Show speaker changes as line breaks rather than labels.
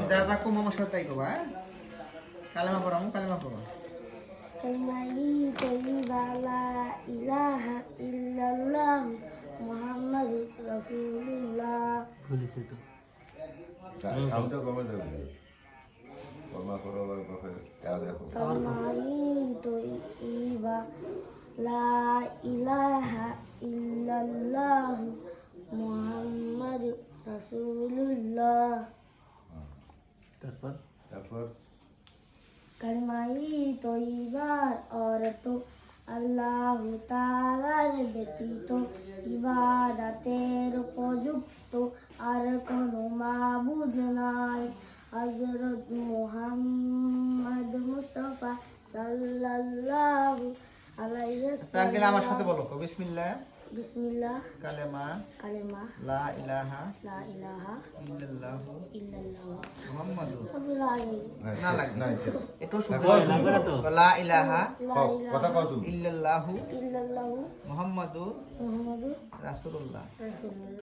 যা যা কম আমার সাথে তাই করবা হ্যাঁ কালেমা পড়ো কালেমা পড়ো
কালিমাই তৈবা লা ইলাহা ইল্লাল্লাহ মুহাম্মাদুর রাসূলুল্লাহ
বলেছে তো
সাউন্ডটা কমে দেবে কর্মা করো আর কফে কেউ দেখো
কালিমাই তৈবা লা ইলাহা ইল্লাল্লাহ মুহাম্মাদুর রাসূলুল্লাহ
তারপর
কালিমাই তৈবার অর্থ আল্লাহ তাআলার ব্যতীত ইবাদতের উপযুক্ত আর কোনো মাবুদ নাই হযরত মুহাম্মদ মুস্তাফা সাল্লাল্লাহু আলাইহি
আঙ্কেল আমার সাথে বলো বিসমিল্লাহ
বিসমিল্লাহ
কালেমা
কালেমা
লা ইলাহা
লা ইলাহা
ইল্লাল্লাহু
ইল্লাল্লাহ
মুহাম্মাদুর
রাব্বুল আলামিন
না লাগে
না
একটু শুদ্ধ লা ইলাহা
কথা কও তুমি
ইল্লাল্লাহু
ইল্লাল্লাহু
মুহাম্মাদুর
মুহাম্মাদুর
রাসূলুল্লাহ
রাসূলুল্লাহ